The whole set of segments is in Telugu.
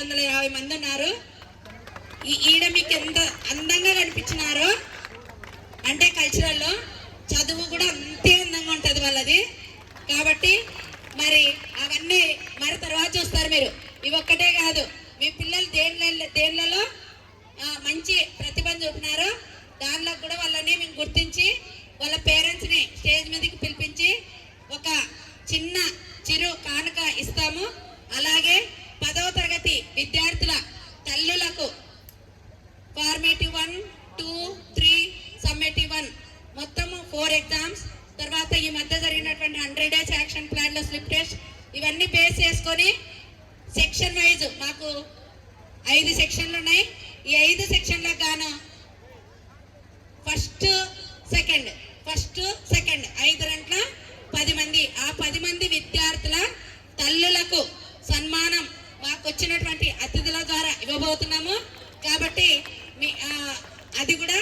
550 మంది ఉన్నారు. ఈడ మీకు ఎంత అందంగా కనిపించినారో అంటే కల్చరల్లో చదువు కూడా అంతే అందంగా ఉంటుంది వాళ్ళది. కాబట్టి మరి అవన్నీ మరి తర్వాత చూస్తారు మీరు. ఇవి ఒక్కటే కాదు, మీ పిల్లలు దేనిలలో మంచి ప్రతిభను చూపినారో దానిలో కూడా వాళ్ళని మేము గుర్తించి వాళ్ళ పేరెంట్స్ని స్టేజ్ మీదకి పిలిపించి ఒక చిరు కానుక ఇస్తాము. అలాగే 10వ తరగతి విద్యార్థుల తల్లులకు ఫార్మేటివ్ 1, 2, 3, సమ్మేటివ్ 1 మొత్తము 4 ఎగ్జామ్స్, తర్వాత ఈ మధ్య జరిగినటువంటి 100 డేస్ యాక్షన్ ప్లాన్లో స్లిప్ టెస్ట్ ఇవన్నీ బేస్ చేసుకొని సెక్షన్ వైజ్ మాకు 5 సెక్షన్లు ఉన్నాయి. ఈ 5 సెక్షన్లకు గాను ఫస్ట్ సెకండ్ 5 గంటల 10 మంది, ఆ 10 మంది విద్యార్థుల తల్లులకు సన్మానం మాకు వచ్చినటువంటి అతిథుల ద్వారా ఇవ్వబోతున్నాము. కాబట్టి అది కూడా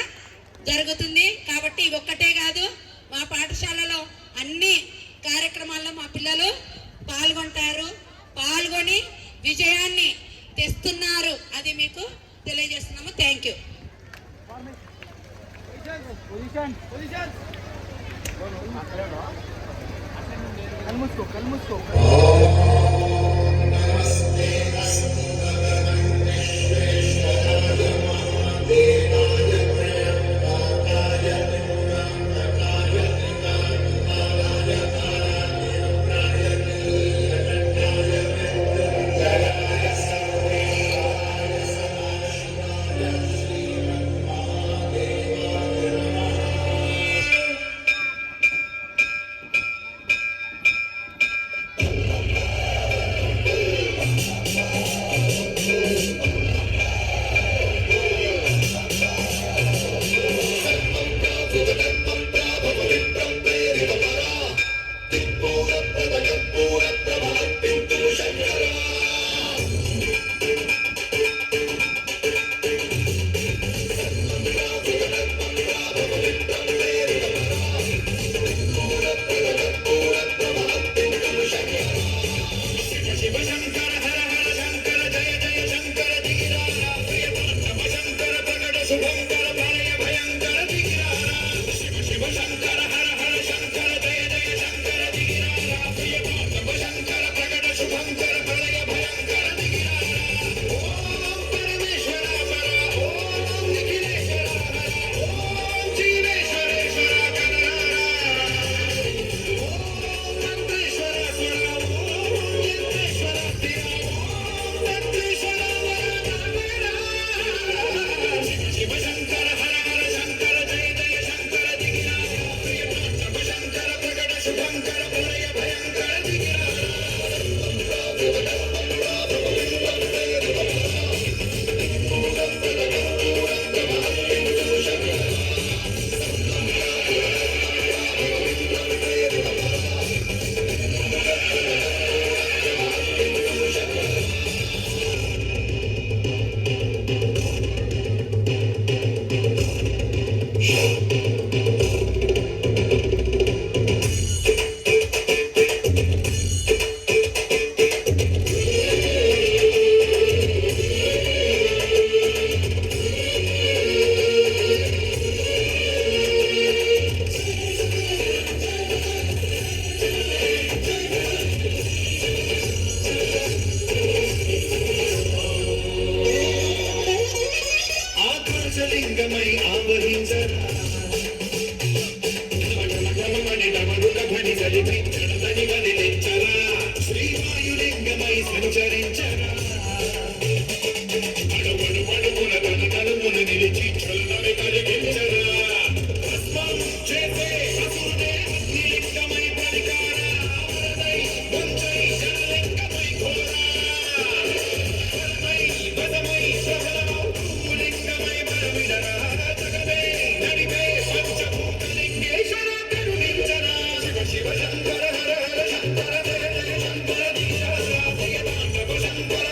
జరుగుతుంది. కాబట్టి ఒక్కటే కాదు, మా పాఠశాలలో అన్ని కార్యక్రమాల్లో మా పిల్లలు పాల్గొని విజయాన్ని తెస్తున్నారు. అది మీకు తెలియజేస్తున్నాము. Thank you.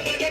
శంకర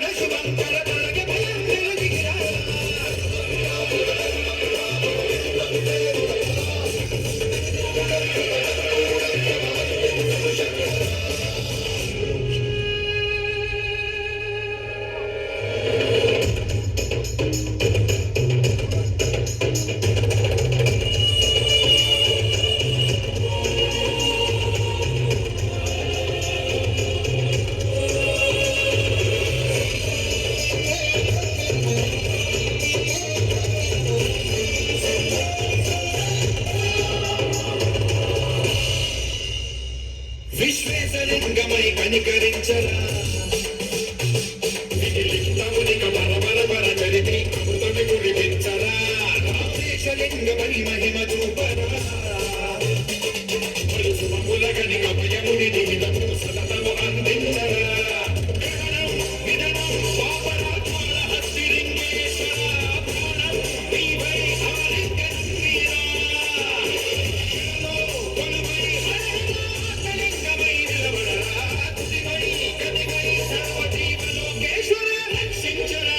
వర్ణించరా మిగిలింతమునిక బర చరితి అమృతమి కురిపించరా రామేశలింగమణి మహిమ చూపరా మరుసుమముల గనిక భయముని నిహితము సతతము అందించరా విధనం పాపరాత్మల హస్తిలింగేశ్వర ప్రాణం నీవై అమలింగం వీరా కొలువై హరినాథలింగమై నిలబడరా తుదివై గదివై సర్వజీవలోకేశ్వర రక్షించరా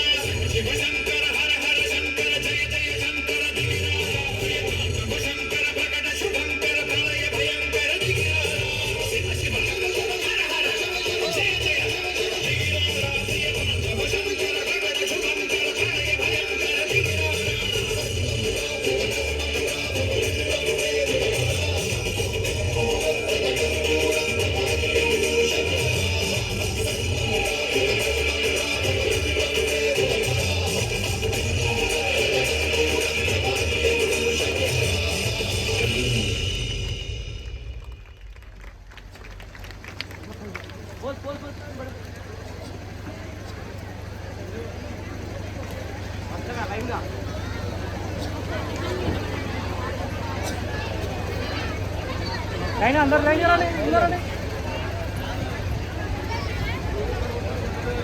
శివ శంకర హర హర శంకర జయ జయ శంకర దిగిరాజ ప్రియతాంతమ శంకర ప్రకట శుభంకర ప్రళయ భయంకర దిగిరాజ శివ శివ హర హర జయ జయ దిగిరాజ ప్రియతాంతమ శంకర ప్రకట శుభంకర ప్రళయ భయంకర దిగిరాజ लाइन अंदर लाइन जरा नहीं अंदर नहीं